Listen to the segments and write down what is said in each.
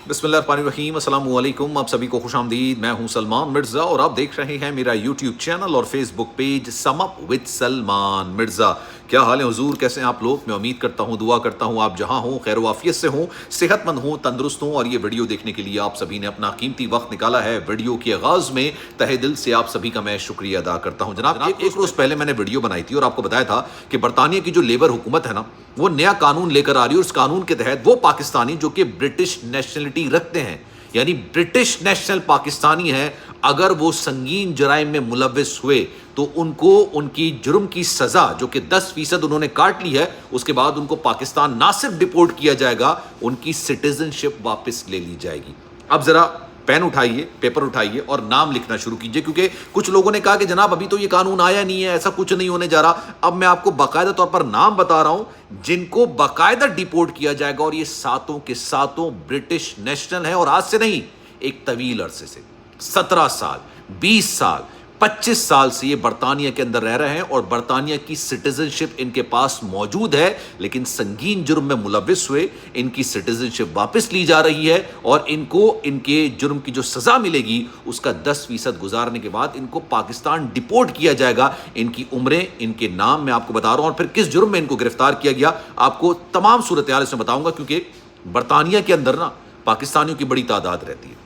बिस्मिल्लाहिर्रहमानिर्रहीम, अस्सलाम वालेकुम। आप सभी को खुशामदीद। मैं हूं सलमान मिर्ज़ा और आप देख रहे हैं मेरा यूट्यूब चैनल और Facebook page sum up with Salman Mirza. क्या हाल है हुजूर, कैसे हैं आप लोग? मैं उम्मीद करता हूं, दुआ करता हूं आप जहां हों खैर वाफियत से हों, सेहतमंद हों, तंदुरुस्त हों। और ये वीडियो देखने के लिए आप सभी ने अपना कीमती वक्त निकाला है। वीडियो के आगाज़ में तहे दिल से आप सभी का मैं शुक्रिया अदा करता हूँ। जनाब, एक रोज़ पहले मैंने वीडियो बनाई थी और आपको बताया था कि बरतानिया की जो लेबर हुकूमत है ना, वो नया कानून लेकर आ रही है और उस कानून के तहत वो पाकिस्तानी जो कि ब्रिटिश नेशनलिटी रखते हैं, यानी ब्रिटिश नेशनल पाकिस्तानी है, अगर वो संगीन जराइम में मुलव्विस हुए तो उनको उनकी जुर्म की सजा जो कि 10% उन्होंने काट ली है, उसके बाद उनको पाकिस्तान ना सिर्फ डिपोर्ट किया जाएगा, उनकी सिटीजनशिप वापस ले ली जाएगी। अब जरा पेन उठाइए, पेपर उठाइए और नाम लिखना शुरू कीजिए, क्योंकि कुछ लोगों ने कहा कि जनाब अभी तो ये कानून आया नहीं है, ऐसा कुछ नहीं होने जा रहा। अब मैं आपको बाकायदा तौर पर नाम बता रहा हूं जिनको बाकायदा डिपोर्ट किया जाएगा, और ये सातों के सातों ब्रिटिश नेशनल हैं। और आज से नहीं, एक तवील अरसे से 17 साल, 20 साल, 25 साल से ये बरतानिया के अंदर रह रहे हैं और बरतानिया की सिटीजनशिप इनके पास मौजूद है, लेकिन संगीन जुर्म में मुलव्विस हुए, इनकी सिटीजनशिप वापस ली जा रही है और इनको इनके जुर्म की जो सजा मिलेगी उसका 10% गुजारने के बाद इनको पाकिस्तान डिपोर्ट किया जाएगा। इनकी उम्रें, इनके नाम मैं आपको बता रहा हूं और फिर किस जुर्म में इनको गिरफ्तार किया गया, आपको तमाम सूरत हाल इसमें बताऊंगा, क्योंकि बरतानिया के अंदर ना पाकिस्तानियों की बड़ी तादाद रहती है।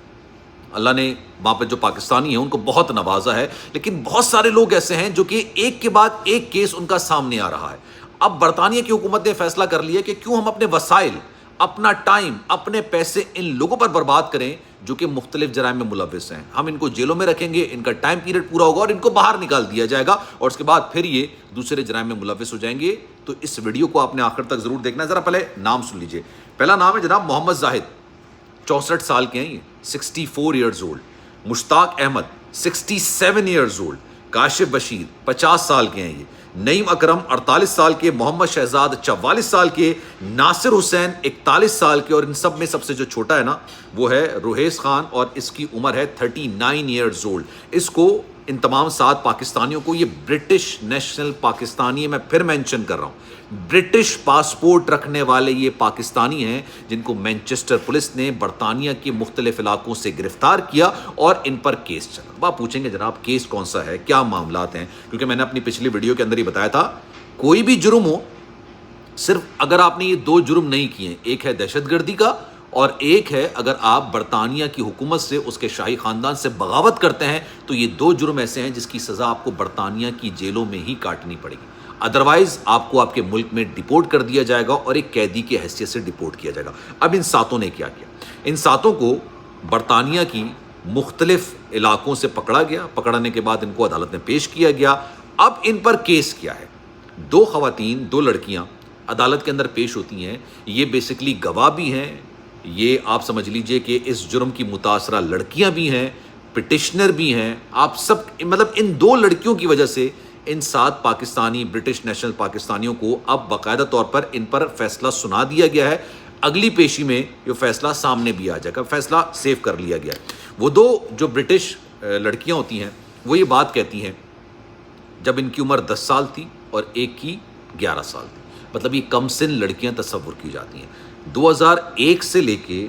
अल्लाह ने वहाँ पर जो पाकिस्तानी है उनको बहुत नवाजा है, लेकिन बहुत सारे लोग ऐसे हैं जो कि एक के बाद एक केस उनका सामने आ रहा है। अब बरतानिया की हुकूमत ने फैसला कर लिया कि क्यों हम अपने वसाइल, अपना टाइम, अपने पैसे इन लोगों पर बर्बाद करें जो कि मुख्तलिफ जराइम में मुलव्विस हैं। हम इनको जेलों में रखेंगे, इनका टाइम पीरियड पूरा होगा और इनको बाहर निकाल दिया जाएगा और उसके बाद फिर ये दूसरे जराइम में मुलव्विस हो जाएंगे। तो इस वीडियो को आपने आखिर तक जरूर देखना है। जरा पहले नाम सुन लीजिए। पहला नाम है जनाब मोहम्मद जाहिद, 64 साल के हैं ये, 64 years old. Mushtaq Ahmed 67 years old. Kashif Bashir 50 साल के हैं ये। नईम अकरम 48 साल के। मोहम्मद शहजाद 44 साल के। नासिर हुसैन 41 साल के। और इन सब में सबसे जो छोटा है ना, वो है रुहेस खान और इसकी उम्र है 39 ईयर्स ओल्ड। इसको, इन तमाम 7 पाकिस्तानियों को, ये ब्रिटिश नेशनल पाकिस्तानी है, मैं फिर मेंशन कर रहा हूँ, ब्रिटिश पासपोर्ट रखने वाले ये पाकिस्तानी हैं जिनको मैनचेस्टर पुलिस ने बरतानिया के मुख्तलिफ इलाकों से गिरफ्तार किया और इन पर केस चला। अब आप पूछेंगे जनाब केस कौन सा है, क्या मामलात हैं? क्योंकि मैंने अपनी पिछली वीडियो के अंदर ही बताया था, कोई भी जुर्म हो, सिर्फ अगर आपने ये 2 जुर्म नहीं किए, एक है दहशतगर्दी का और एक है अगर आप बरतानिया की हुकूमत से, उसके शाही खानदान से बगावत करते हैं, तो ये 2 जुर्म ऐसे हैं जिसकी सज़ा आपको बरतानिया की जेलों में ही काटनी पड़ेगी। अदरवाइज आपको आपके मुल्क में डिपोर्ट कर दिया जाएगा और एक कैदी की हैसियत से डिपोर्ट किया जाएगा। अब इन 7 ने क्या किया? इन 7 को बरतानिया की मुख्तलिफ इलाकों से पकड़ा गया। पकड़ने के बाद इनको अदालत में पेश किया गया। अब इन पर केस क्या है? 2 खवातीन, 2 लड़कियां अदालत के अंदर पेश होती हैं। ये बेसिकली गवाह भी हैं, ये आप समझ लीजिए कि इस जुर्म की मुतासरा लड़कियां भी हैं, पिटिशनर भी हैं। आप सब, मतलब इन 2 लड़कियों की वजह से इन 7 पाकिस्तानी ब्रिटिश नेशनल पाकिस्तानियों को अब बाकायदा तौर पर इन पर फैसला सुना दिया गया है। अगली पेशी में ये फैसला सामने भी आ जाएगा, फैसला सेव कर लिया गया है। वो 2 जो ब्रिटिश लड़कियां होती हैं वो ये बात कहती हैं, जब इनकी उम्र 10 साल थी और एक की 11 साल थी, मतलब ये कम सिन लड़कियां तस्वुर की जाती हैं। 2001 से लेके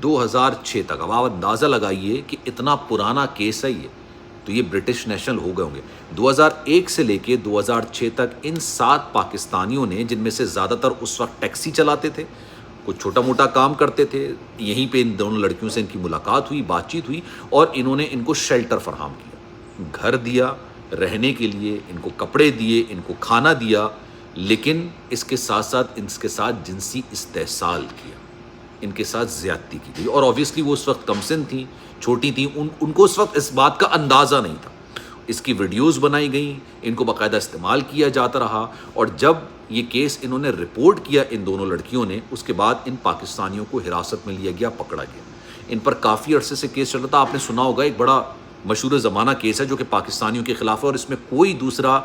2006 तक, अब आप अंदाज़ा लगाइए कि इतना पुराना केस है ये, तो ये ब्रिटिश नेशनल हो गए होंगे। 2001 से लेके 2006 तक इन 7 पाकिस्तानियों ने, जिनमें से ज़्यादातर उस वक्त टैक्सी चलाते थे, कुछ छोटा मोटा काम करते थे, यहीं पे इन दोनों लड़कियों से इनकी मुलाकात हुई, बातचीत हुई और इन्होंने इनको शेल्टर फराहम किया, घर दिया रहने के लिए, इनको कपड़े दिए, इनको खाना दिया, लेकिन इसके साथ साथ इनके साथ जिनसी इस्तेहसाल किया, इनके साथ ज़्यादती की गई। और ऑब्वियसली वो उस वक्त कमसिन थी, छोटी थी, उनको उस वक्त इस बात का अंदाज़ा नहीं था। इसकी वीडियोस बनाई गई, इनको बाकायदा इस्तेमाल किया जाता रहा। और जब ये केस इन्होंने रिपोर्ट किया इन दोनों लड़कियों ने, उसके बाद इन पाकिस्तानियों को हिरासत में लिया गया, पकड़ा गया। इन पर काफ़ी अरसे से केस चल रहा था। आपने सुना होगा, एक बड़ा मशहूर ज़माना केस है जो कि पाकिस्तानियों के ख़िलाफ़ है और इसमें कोई दूसरा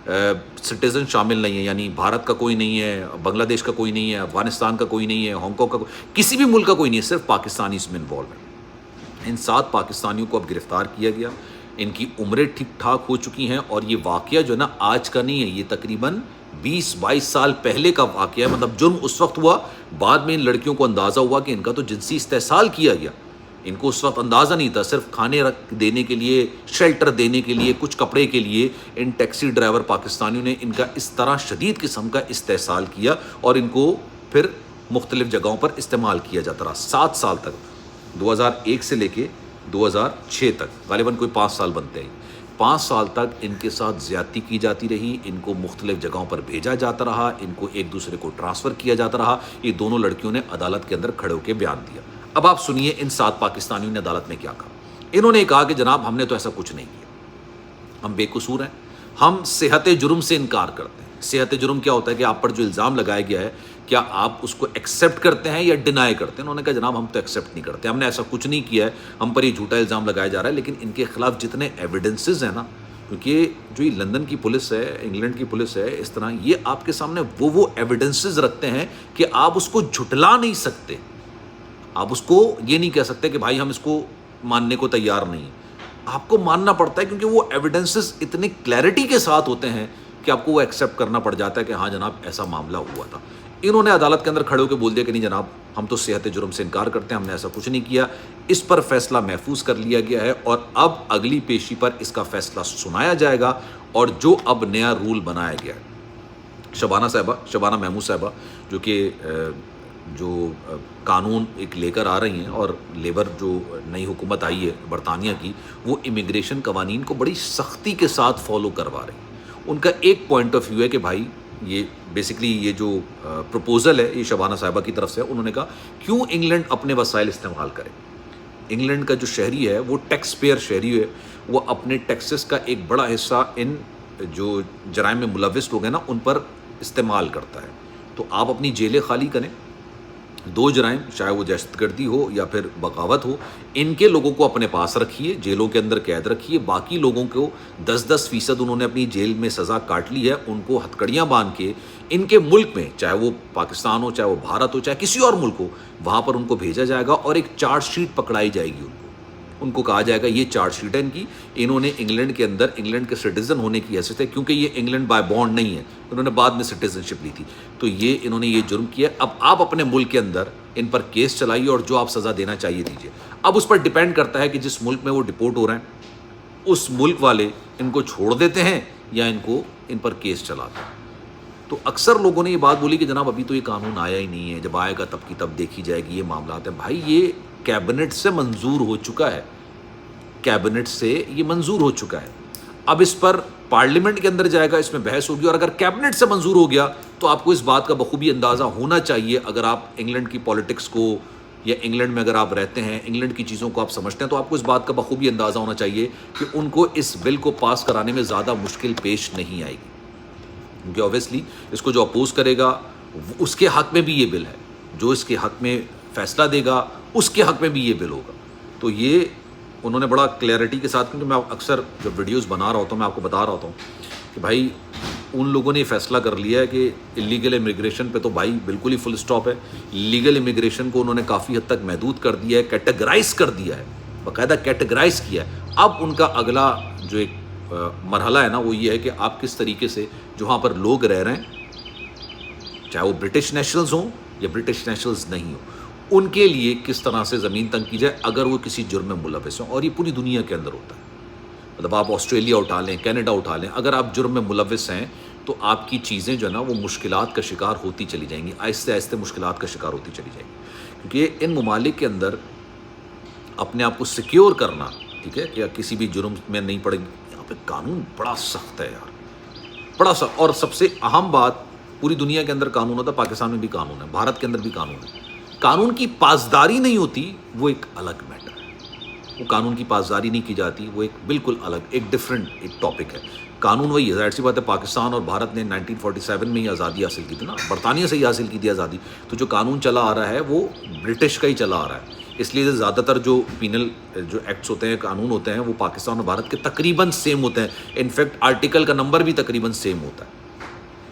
सिटीज़न शामिल नहीं है, यानी भारत का कोई नहीं है, बांग्लादेश का कोई नहीं है, अफगानिस्तान का कोई नहीं है, हांगकॉन्ग का किसी भी मुल्क का कोई नहीं है, सिर्फ पाकिस्तानी इसमें इन्वॉल्व है। इन 7 पाकिस्तानियों को अब गिरफ़्तार किया गया। इनकी उम्रें ठीक ठाक हो चुकी हैं और ये वाक़या जो है ना आज का नहीं है, ये तकरीबन 20-22 साल पहले का वाकया है, मतलब जुर्म उस वक्त हुआ, बाद में इन लड़कियों को अंदाज़ा हुआ कि इनका तो जिनसी इस्तेहसाल किया गया। इनको उस वक्त अंदाज़ा नहीं था, सिर्फ खाने देने के लिए, शेल्टर देने के लिए, कुछ कपड़े के लिए इन टैक्सी ड्राइवर पाकिस्तानियों ने इनका इस तरह शदीद किस्म का इस्तेहसाल किया और इनको फिर मुख्तलिफ जगहों पर इस्तेमाल किया जाता रहा 7 साल तक, 2001 से लेके 2006 तक, गालिबन कोई 5 साल बनते हैं। 5 साल तक इनके साथ ज़्यादती की जाती रही, इनको मुख्तलिफ जगहों पर भेजा जाता रहा, इनको एक दूसरे को ट्रांसफ़र किया जाता रहा। ये दोनों लड़कियों ने अदालत के अंदर खड़े होकर बयान दिया। अब आप सुनिए इन 7 पाकिस्तानियों ने अदालत में क्या कहा। इन्होंने कहा कि जनाब हमने तो ऐसा कुछ नहीं किया, हम बेकसूर हैं, हम सेहत जुर्म से इनकार करते हैं। सेहत जुर्म क्या होता है कि आप पर जो इल्ज़ाम लगाया गया है, क्या आप उसको एक्सेप्ट करते हैं या डिनाई करते हैं। उन्होंने कहा जनाब हम तो एक्सेप्ट नहीं करते, हमने ऐसा कुछ नहीं किया है, हम पर ये झूठा इल्ज़ाम लगाया जा रहा है। लेकिन इनके खिलाफ जितने एविडेंसेस हैं ना, क्योंकि जो ये लंदन की पुलिस है, इंग्लैंड की पुलिस है, इस तरह ये आपके सामने वो एविडेंसेस रखते हैं कि आप उसको झुटला नहीं सकते, आप उसको ये नहीं कह सकते कि भाई हम इसको मानने को तैयार नहीं। आपको मानना पड़ता है क्योंकि वो एविडेंसेस इतने क्लैरिटी के साथ होते हैं कि आपको वो एक्सेप्ट करना पड़ जाता है कि हाँ जनाब ऐसा मामला हुआ था। इन्होंने अदालत के अंदर खड़े होकर बोल दिया कि नहीं जनाब हम तो सेहत जुर्म से इनकार करते हैं, हमने ऐसा कुछ नहीं किया। इस पर फैसला महफूज कर लिया गया है और अब अगली पेशी पर इसका फैसला सुनाया जाएगा। और जो अब नया रूल बनाया गया है, शबाना महमूद साहिबा जो कानून एक लेकर आ रही हैं, और लेबर जो नई हुकूमत आई है बरतानिया की, वो इमिग्रेशन कवानीन को बड़ी सख्ती के साथ फॉलो करवा रही है। उनका एक पॉइंट ऑफ व्यू है कि भाई ये बेसिकली ये जो प्रपोज़ल है ये शबाना साहिबा की तरफ से है। उन्होंने कहा क्यों इंग्लैंड अपने वसाइल इस्तेमाल करे। इंग्लैंड का जो शहरी है वो टैक्स पेयर शहरी है, वो अपने टैक्सेस का एक बड़ा हिस्सा इन जो जराइम में मुलविस लोग हैं ना उन पर इस्तेमाल करता है। तो आप अपनी जेलें खाली करें, 2 जराइम चाहे वो दहशतगर्दी हो या फिर बगावत हो, इनके लोगों को अपने पास रखिए, जेलों के अंदर कैद रखिए। बाकी लोगों को 10-10% उन्होंने अपनी जेल में सज़ा काट ली है, उनको हथकड़ियाँ बांध के इनके मुल्क में, चाहे वो पाकिस्तान हो, चाहे वो भारत हो, चाहे किसी और मुल्क हो, वहाँ पर उनको भेजा जाएगा और एक चार्जशीट पकड़ाई जाएगी। उनको कहा जाएगा ये चार्जशीट है इनकी, इन्होंने इंग्लैंड के अंदर इंग्लैंड के सिटीज़न होने की हैसियत है, क्योंकि ये इंग्लैंड बाय बॉन्ड नहीं है, उन्होंने बाद में सिटीजनशिप ली थी, तो ये इन्होंने ये जुर्म किया। अब आप अपने मुल्क के अंदर इन पर केस चलाइए और जो आप सज़ा देना चाहिए दीजिए। अब उस पर डिपेंड करता है कि जिस मुल्क में वो डिपोर्ट हो रहे हैं उस मुल्क वाले इनको छोड़ देते हैं या इनको इन पर केस चलाते हैं। तो अक्सर लोगों ने ये बात बोली कि जनाब अभी तो ये कानून आया ही नहीं है, जब आएगा तब की तब देखी जाएगी, ये मामला है। भाई ये कैबिनेट से मंजूर हो चुका है, कैबिनेट से ये मंजूर हो चुका है। अब इस पर पार्लियामेंट के अंदर जाएगा, इसमें बहस होगी, और अगर कैबिनेट से मंजूर हो गया तो आपको इस बात का बखूबी अंदाज़ा होना चाहिए, अगर आप इंग्लैंड की पॉलिटिक्स को या इंग्लैंड में अगर आप रहते हैं, इंग्लैंड की चीज़ों को आप समझते हैं, तो आपको इस बात का बखूबी अंदाज़ा होना चाहिए कि उनको इस बिल को पास कराने में ज़्यादा मुश्किल पेश नहीं आएगी, क्योंकि ऑब्वियसली इसको जो अपोज करेगा उसके हक़ में भी ये बिल है, जो इसके हक़ में फ़ैसला देगा उसके हक़ में भी ये बिल होगा। तो ये उन्होंने बड़ा क्लैरिटी के साथ, क्योंकि मैं अक्सर जब वीडियोस बना रहा होता हूँ मैं आपको बता रहा होता हूँ कि भाई उन लोगों ने फैसला कर लिया है कि इलीगल इमिग्रेशन पे तो भाई बिल्कुल ही फुल स्टॉप है। लीगल इमिग्रेशन को उन्होंने काफ़ी हद तक महदूद कर दिया है, कैटेगराइज कर दिया है, बाकायदा कैटेगराइज किया है। अब उनका अगला जो एक मरहला है ना वो ये है कि आप किस तरीके से जो वहाँ पर लोग रह रहे हैं, चाहे वो ब्रिटिश नेशनल्स हों या ब्रिटिश नेशनल्स नहीं हों, उनके लिए किस तरह से ज़मीन तंग की जाए अगर वो किसी जुर्म में मुलविस हों। और ये पूरी दुनिया के अंदर होता है, मतलब आप ऑस्ट्रेलिया उठा लें, कनाडा उठा लें, अगर आप जुर्म में मुलविस हैं तो आपकी चीज़ें जो है ना वो मुश्किलात का शिकार होती चली जाएंगी, आहिस्ते आहिस्ते मुश्किलात का शिकार होती चली जाएंगी। क्योंकि इन ममालिक के अंदर अपने आप को सिक्योर करना, ठीक है, या किसी भी जुर्म में नहीं पड़ेगी, यहाँ पे कानून बड़ा सख्त है यार, बड़ा सख्त। और सबसे अहम बात, पूरी दुनिया के अंदर कानून होता है, पाकिस्तान में भी कानून है, भारत के अंदर भी कानून है। कानून की पासदारी नहीं होती वो एक अलग मैटर है, वो कानून की पासदारी नहीं की जाती, वो एक बिल्कुल अलग, एक डिफरेंट एक टॉपिक है। कानून वही है, जाहिर सी बात है, पाकिस्तान और भारत ने 1947 में ही आज़ादी हासिल की थी ना, बरतानिया से ही हासिल की थी आज़ादी। तो जो कानून चला आ रहा है वो ब्रिटिश का ही चला आ रहा है, इसलिए ज़्यादातर जो पीनल जो एक्ट्स होते हैं, कानून होते हैं, वो पाकिस्तान और भारत के तकरीबन सेम होते हैं। इनफैक्ट आर्टिकल का नंबर भी तकरीबन सेम होता है।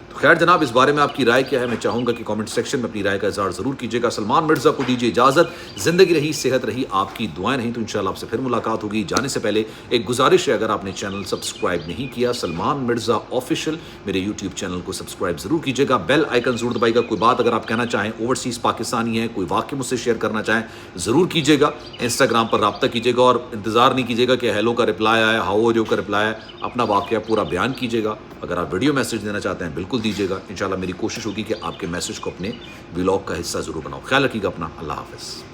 तो خیر جناب، اس بارے میں آپ کی رائے کیا ہے؟ میں چاہوں گا کہ کامنٹ سیکشن میں اپنی رائے کا اظہار ضرور کیجیے گا. سلمان مرزا کو دیجیے اجازت. زندگی رہی، صحت رہی، آپ کی دعائیں رہیں تو انشاءاللہ آپ سے پھر ملاقات ہوگی. جانے سے پہلے ایک گزارش ہے، اگر آپ نے چینل سبسکرائب نہیں کیا سلمان مرزا آفیشیل، میرے یوٹیوب چینل کو سبسکرائب ضرور کیجیے گا. بیل آئیکن ضرور دبائیے گا. کوئی بات اگر آپ کہنا چاہیں، اوورسیز پاکستانی ہیں، کوئی واقعہ مجھ سے شیئر کرنا چاہیں ضرور کیجیے گا. انسٹاگرام پر رابطہ کیجیے گا اور انتظار نہیں کیجیے گا کہ ہیلو کا رپلائی آیا، ہاؤ آر یو کا رپلائی آیا. اپنا واقعہ پورا بیان کیجیے گا. اگر آپ ویڈیو میسج دینا چاہتے ہیں بالکل دیجیے گا. انشاءاللہ میری کوشش ہوگی کہ آپ کے میسج کو اپنے ولاگ کا حصہ ضرور بناؤ. خیال رکھیے گا اپنا. اللہ حافظ.